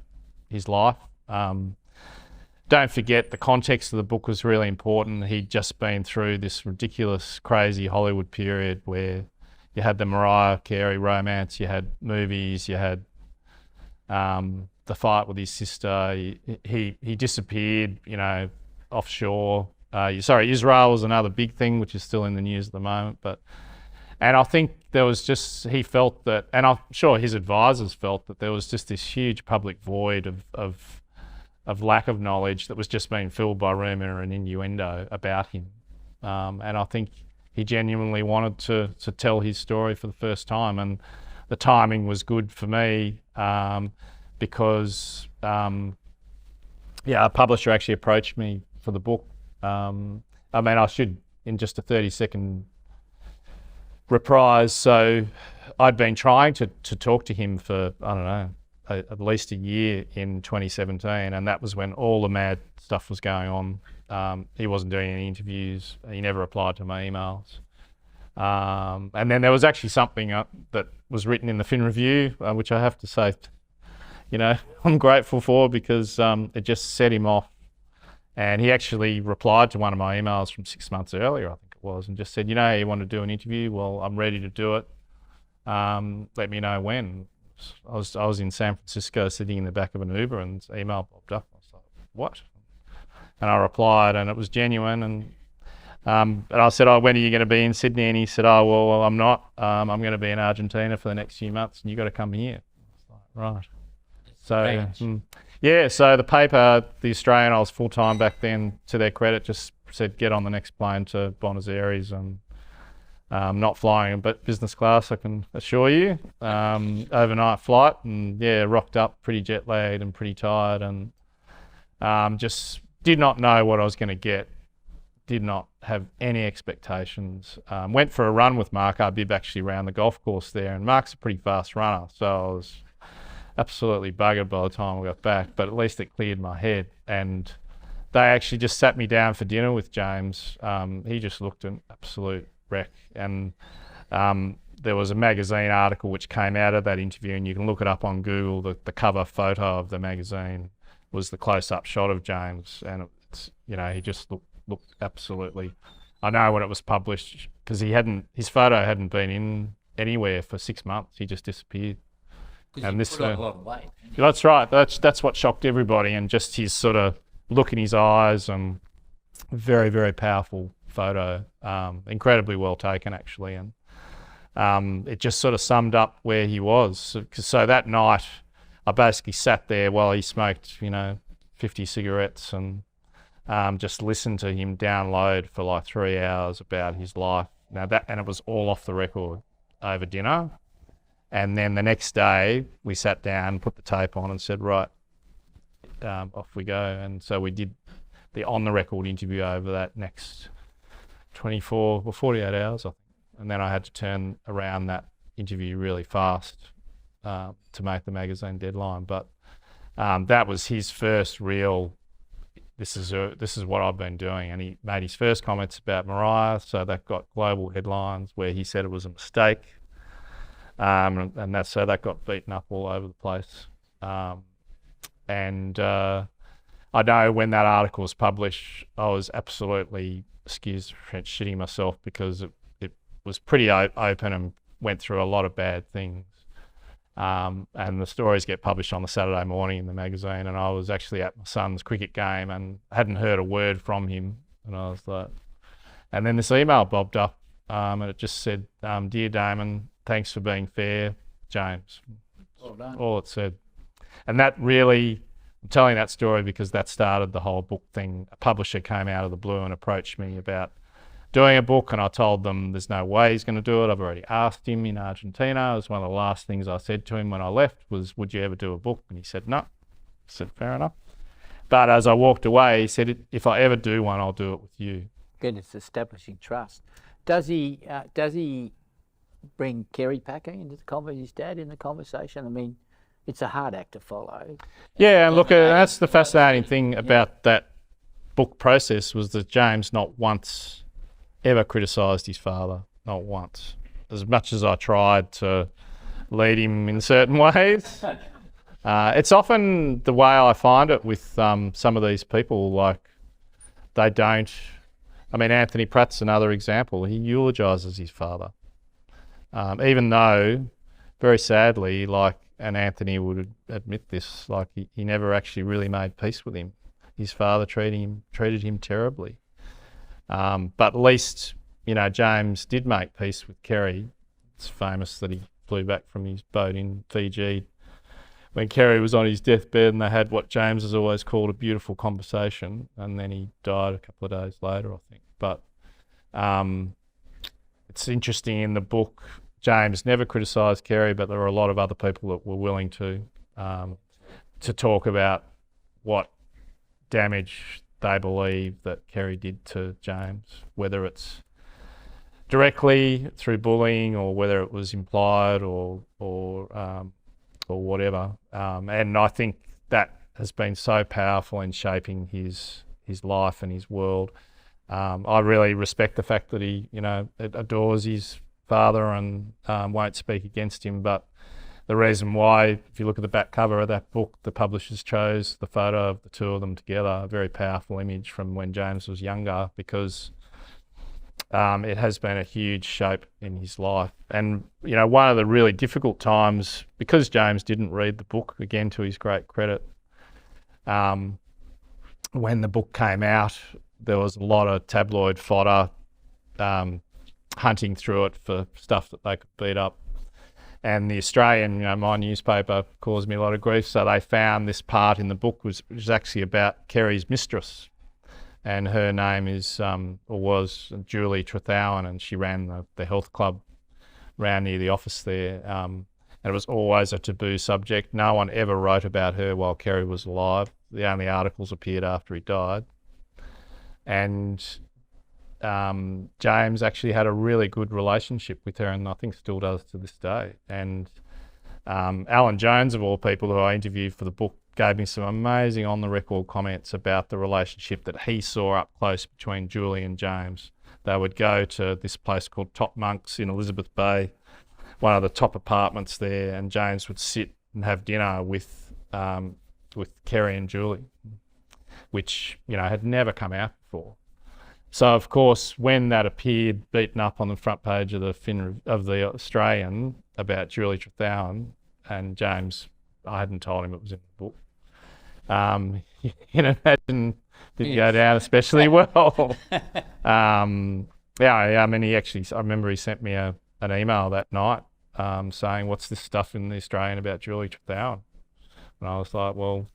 his life. Don't forget, the context of the book was really important. He'd just been through this ridiculous, crazy Hollywood period where you had the Mariah Carey romance, you had movies, you had the fight with his sister. He disappeared, offshore. Israel was another big thing, which is still in the news at the moment. And I think he felt that, and I'm sure his advisors felt that there was just this huge public void of lack of knowledge that was just being filled by rumour and innuendo about him. And I think he genuinely wanted to tell his story for the first time. And the timing was good for me, because a publisher actually approached me for the book. I should, in just a 30-second reprise. So I'd been trying to talk to him for, I don't know, at least a year in 2017, and that was when all the mad stuff was going on. He wasn't doing any interviews. He never replied to my emails. And then there was actually something that was written in the Fin Review, which I have to say, I'm grateful for, because it just set him off. And he actually replied to one of my emails from 6 months earlier, I think it was, and just said, you want to do an interview? Well, I'm ready to do it. Let me know when. I was in San Francisco sitting in the back of an Uber, and this email popped up. I was like, what? And I replied, and it was genuine. And I said, when are you going to be in Sydney? And he said, well, I'm not. I'm going to be in Argentina for the next few months, and you got to come here. I was like, right. So, so the paper, The Australian, I was full-time back then, to their credit, just said, get on the next plane to Buenos Aires, and not flying but business class, I can assure you. Overnight flight, and rocked up pretty jet lagged and pretty tired, and just did not know what I was going to get. Did not have any expectations. Went for a run with Mark Arbib actually around the golf course there, and Mark's a pretty fast runner, so I was absolutely buggered by the time I got back, but at least it cleared my head. And they actually just sat me down for dinner with James. He just looked an absolute wreck, and there was a magazine article which came out of that interview, and you can look it up on Google. The cover photo of the magazine was the close-up shot of James, and it's, he just looked absolutely. I know when it was published, because his photo hadn't been in anywhere for 6 months. He just disappeared. And this, put on a lot of weight. That's right. That's what shocked everybody, and just his sort of look in his eyes, and very, very powerful photo, incredibly well taken actually, and it just sort of summed up where he was. So that night I basically sat there while he smoked 50 cigarettes, and just listened to him download for like 3 hours about his life. And it was all off the record over dinner. And then the next day we sat down, put the tape on, and said, right, off we go. And so we did the on-the-record interview over that next 24 or 48 hours, I think. And then I had to turn around that interview really fast to make the magazine deadline. But that was his first real, this is what I've been doing. And he made his first comments about Mariah, so that got global headlines where he said it was a mistake. And that got beaten up all over the place. I know when that article was published, I was absolutely, excuse the French, shitting myself, because it was pretty open and went through a lot of bad things. And the stories get published on the Saturday morning in the magazine, and I was actually at my son's cricket game and hadn't heard a word from him. And I was like, and then this email bobbed up, and it just said, "Dear Damon, thanks for being fair, James." Well done. All it said. And that really, I'm telling that story because that started the whole book thing. A publisher came out of the blue and approached me about doing a book, and I told them there's no way he's going to do it. I've already asked him in Argentina. It was one of the last things I said to him when I left was, would you ever do a book? And he said, no. I said, fair enough. But as I walked away, he said, if I ever do one, I'll do it with you. Again, it's establishing trust. Does he bring Kerry Packer into the conversation, his dad, in the conversation? I mean, it's a hard act to follow. Yeah, and look, that's the fascinating thing about that book process, was that James not once ever criticised his father, not once. As much as I tried to lead him in certain ways. It's often the way I find it with some of these people, like they don't, I mean, Anthony Pratt's another example. He eulogises his father. Even though, very sadly, like, and Anthony would admit this, like he never actually really made peace with him. His father treated him terribly. But at least, you know, James did make peace with Kerry. It's famous that he flew back from his boat in Fiji when Kerry was on his deathbed, and they had what James has always called a beautiful conversation, and then he died a couple of days later, I think. But it's interesting in the book, James never criticised Kerry, but there were a lot of other people that were willing to talk about what damage they believe that Kerry did to James, whether it's directly through bullying or whether it was implied or whatever. And I think that has been so powerful in shaping his life and his world. I really respect the fact that he, you know, adores his father and won't speak against him. But the reason why, if you look at the back cover of that book, the publishers chose the photo of the two of them together, a very powerful image from when James was younger, because it has been a huge shape in his life. And, you know, one of the really difficult times, because James didn't read the book, again, to his great credit, when the book came out, there was a lot of tabloid fodder hunting through it for stuff that they could beat up. And the Australian, you know, my newspaper, caused me a lot of grief. So they found this part in the book which was actually about Kerry's mistress. And her name is, or was, Julie Trethowan, and she ran the health club round near the office there. And it was always a taboo subject. No one ever wrote about her while Kerry was alive. The only articles appeared after he died. And James actually had a really good relationship with her, and I think still does to this day. And Alan Jones, of all people, who I interviewed for the book, gave me some amazing on-the-record comments about the relationship that he saw up close between Julie and James. They would go to this place called Top Monks in Elizabeth Bay, one of the top apartments there, and James would sit and have dinner with Kerry and Julie, which, you know, had never come out before. So, of course, when that appeared beaten up on the front page of the Australian about Julie Trethowan, and James, I hadn't told him it was in the book. You can imagine didn't go down especially well. I mean, I remember he sent me an email that night saying, what's this stuff in the Australian about Julie Trethowan? And I was like, well,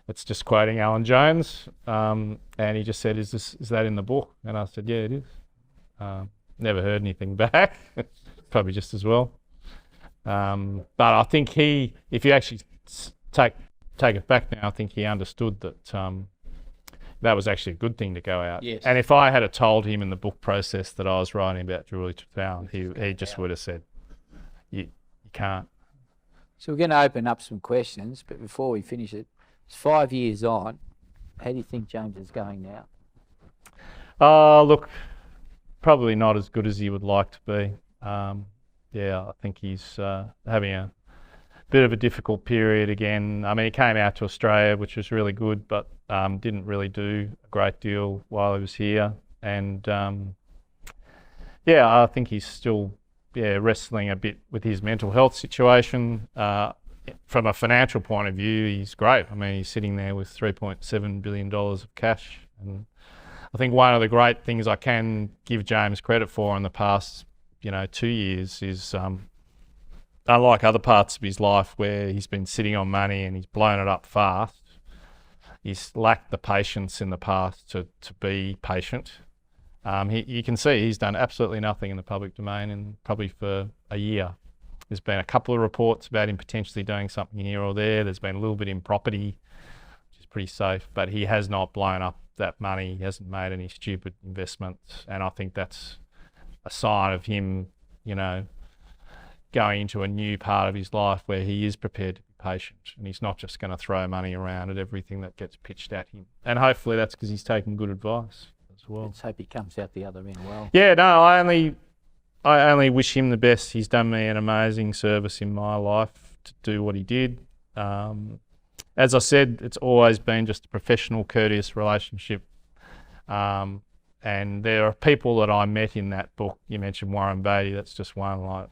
it's just quoting Alan Jones. And he just said, is that in the book? And I said, yeah, it is. Never heard anything back. Probably just as well. But I think if you actually take it back now, I think he understood that that was actually a good thing to go out. Yes. And if I had told him in the book process that I was writing about Julie Trethowan, he just would have said, you can't. So we're going to open up some questions, but before we finish it, it's 5 years on. How do you think James is going now? Look, probably not as good as he would like to be. I think he's having a bit of a difficult period again. I mean, he came out to Australia, which was really good, but didn't really do a great deal while he was here. And I think he's still wrestling a bit with his mental health situation. From a financial point of view, he's great. I mean, he's sitting there with $3.7 billion of cash. And I think one of the great things I can give James credit for in the past, 2 years is unlike other parts of his life where he's been sitting on money and he's blown it up fast, he's lacked the patience in the past to be patient. You can see he's done absolutely nothing in the public domain and probably for a year. There's been a couple of reports about him potentially doing something here or there. There's been a little bit in property, which is pretty safe, but he has not blown up that money. He hasn't made any stupid investments. And I think that's a sign of him, going into a new part of his life where he is prepared to be patient and he's not just going to throw money around at everything that gets pitched at him. And hopefully that's because he's taken good advice as well. Let's hope he comes out the other end well. Yeah, no, I only wish him the best. He's done me an amazing service in my life to do what he did. As I said, it's always been just a professional, courteous relationship. And there are people that I met in that book. You mentioned Warren Beatty. That's just one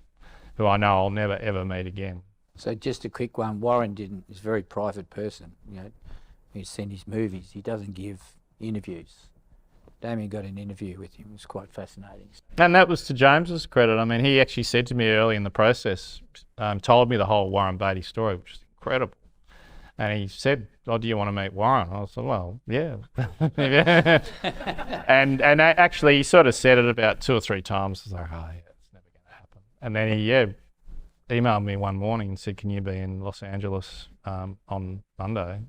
who I know I'll never ever meet again. So just a quick one. Warren is a very private person. He's seen his movies. He doesn't give interviews. Damon got an interview with him. It was quite fascinating. And that was to James's credit. I mean, he actually said to me early in the process, told me the whole Warren Beatty story, which is incredible. And he said, "Oh, do you want to meet Warren?" I said, "Well, yeah." and actually, he sort of said it about 2 or 3 times. I was like, "Oh, yeah, it's never going to happen." And then he emailed me one morning and said, "Can you be in Los Angeles on Monday?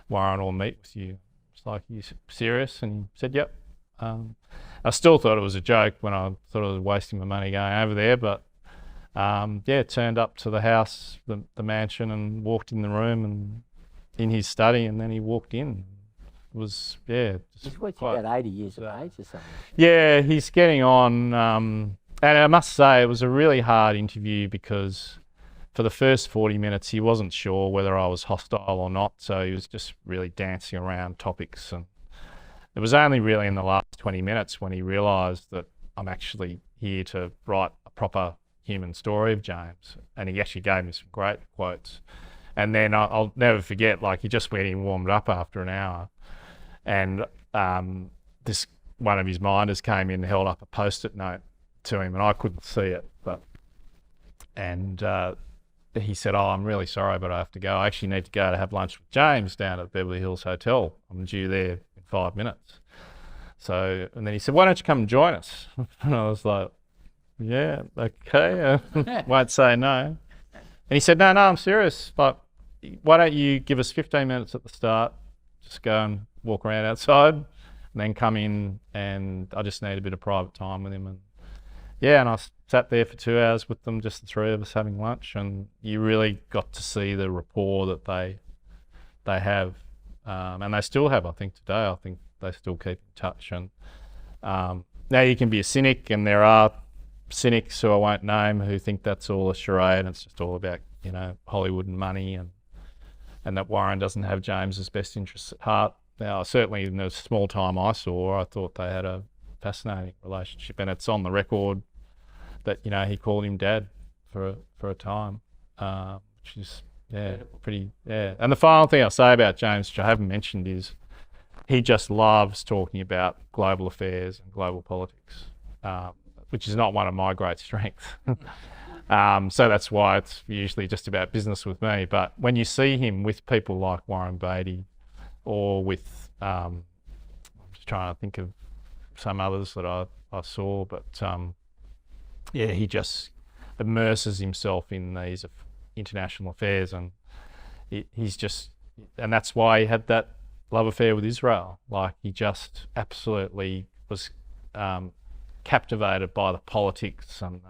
Warren will meet with you." It's like, "Are you serious?" And he said, "Yep." I still thought it was a joke when I thought I was wasting my money going over there, but turned up to the house, the mansion, and walked in the room and in his study, and then he walked in. It was, he's about 80 years of age or something. Yeah, he's getting on. And I must say, it was a really hard interview because for the first 40 minutes, he wasn't sure whether I was hostile or not. So he was just really dancing around topics. And it was only really in the last 20 minutes when he realised that I'm actually here to write a proper human story of James. And he actually gave me some great quotes. And then I'll never forget, he just went in, warmed up after an hour. And this one of his minders came in and held up a Post-it note to him, and I couldn't see it. He said, "Oh, I'm really sorry, but I have to go. I actually need to go to have lunch with James down at Beverly Hills Hotel. I'm due there in 5 minutes." And then he said, "Why don't you come and join us?" And I was like, "Yeah, okay, won't say no." And he said, no, I'm serious. But why don't you give us 15 minutes at the start, just go and walk around outside, and then come in, and I just need a bit of private time with him." And I sat there for 2 hours with them, just the 3 of us having lunch, and you really got to see the rapport that they have, and they still have. I think today, I think they still keep in touch. And now you can be a cynic, and there are cynics who I won't name who think that's all a charade and it's just all about Hollywood and money, and that Warren doesn't have James's best interests at heart. Now, certainly in the small time I saw, I thought they had a fascinating relationship, and it's on the record that he called him Dad for a time, which is pretty. And the final thing I'll say about James, which I haven't mentioned, is he just loves talking about global affairs and global politics, which is not one of my great strengths. So that's why it's usually just about business with me. But when you see him with people like Warren Beatty, or with I'm just trying to think of some others that I saw, but he just immerses himself in these international affairs, and and that's why he had that love affair with Israel. He just absolutely was captivated by the politics and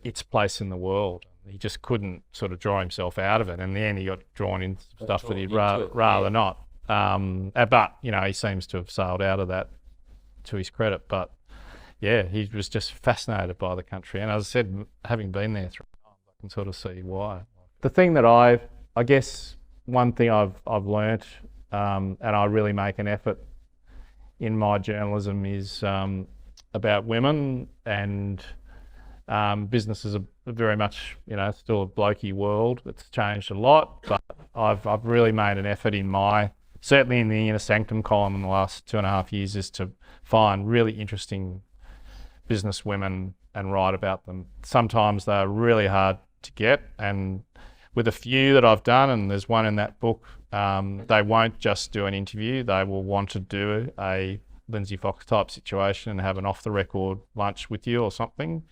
its place in the world. He just couldn't sort of draw himself out of it. In the end, he got drawn into stuff that he'd rather not. But he seems to have sailed out of that, to his credit. But he was just fascinated by the country. And as I said, having been there 3 times, I can sort of see why. the thing that I guess one thing I've learnt, and I really make an effort in my journalism, is about women, and business is a very much, still a blokey world. It's changed a lot, but I've really made an effort certainly in the Inner Sanctum column in the last 2.5 years, is to find really interesting business women and write about them. Sometimes they're really hard to get, and with a few that I've done, and there's one in that book, they won't just do an interview, they will want to do a Lindsay Fox type situation and have an off-the-record lunch with you or something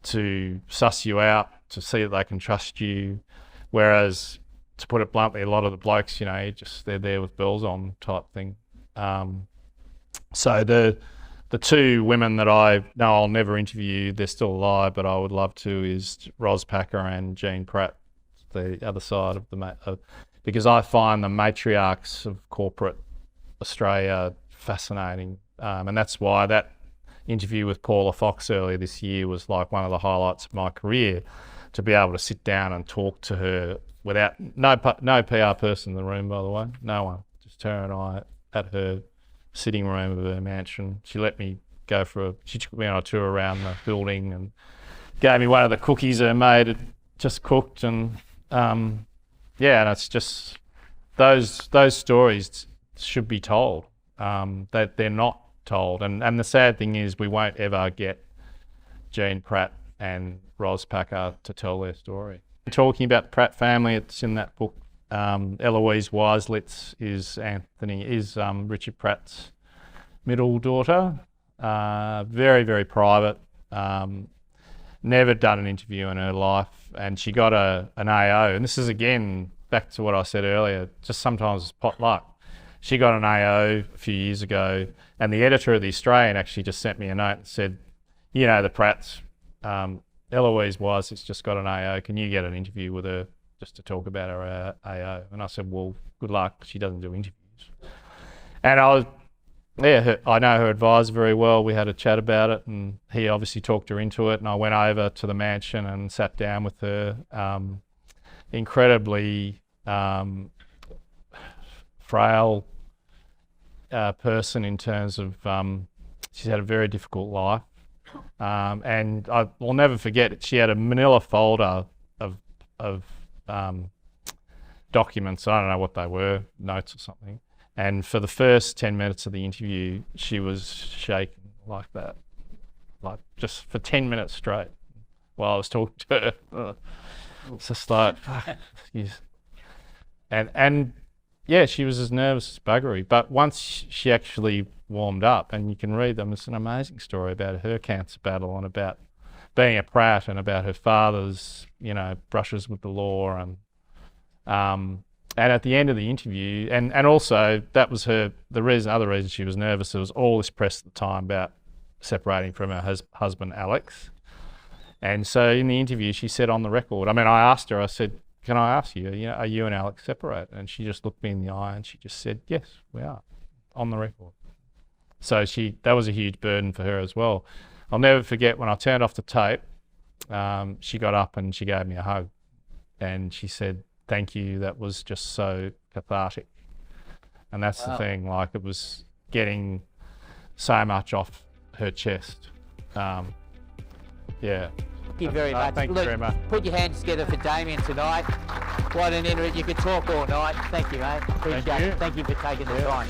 to suss you out, to see that they can trust you. Whereas, to put it bluntly, a lot of the blokes, they're there with bells on type thing. So the two women that I know I'll never interview, they're still alive, but I would love to, is Ros Packer and Jean Pratt, the other side of because I find the matriarchs of corporate Australia fascinating. And that's why that interview with Paula Fox earlier this year was like one of the highlights of my career, to be able to sit down and talk to her without, no PR person in the room, by the way, no one, just her and I at her sitting room of her mansion. She let me go she took me on a tour around the building and gave me one of the cookies her maid had just cooked, and and it's just, those stories should be told, that they're not told, and the sad thing is we won't ever get Jean Pratt and Ros Packer to tell their story. Talking about the Pratt family, it's in that book. Eloise Weislitz is Richard Pratt's middle daughter. Very, very private. Never done an interview in her life, and she got an AO. And this is, again, back to what I said earlier, just sometimes it's pot luck. She got an AO a few years ago, and the editor of The Australian actually just sent me a note and said, the Pratts, Eloise Weislitz just got an AO, can you get an interview with her just to talk about her AO? And I said, well, good luck, she doesn't do interviews. And I know her advisor very well. We had a chat about it, and he obviously talked her into it, and I went over to the mansion and sat down with her. Incredibly frail person in terms of she's had a very difficult life. And I will never forget it. She had a manila folder of documents. I don't know what they were, notes or something. And for the first 10 minutes of the interview, she was shaking like that, like just for 10 minutes straight while I was talking to her. It's just like, excuse. And yeah, she was as nervous as buggery. But once she actually warmed up, and you can read them, it's an amazing story about her cancer battle and about being a Pratt and about her father's, brushes with the law, and at the end of the interview, and also that was other reason she was nervous. There was all this press at the time about separating from her husband Alex, and so in the interview she said on the record, I asked her, I said, can I ask you, are you and Alex separate? And she just looked me in the eye and she just said, yes, we are, on the record. So that was a huge burden for her as well. I'll never forget when I turned off the tape, she got up and she gave me a hug, and she said, thank you, that was just so cathartic. And that's the thing, like, it was getting so much off her chest. Yeah. Thank you very much. Thank you very much. Put your hands together for Damien tonight. What an interview. You could talk all night. Thank you, mate. Appreciate it. Thank you for taking the time.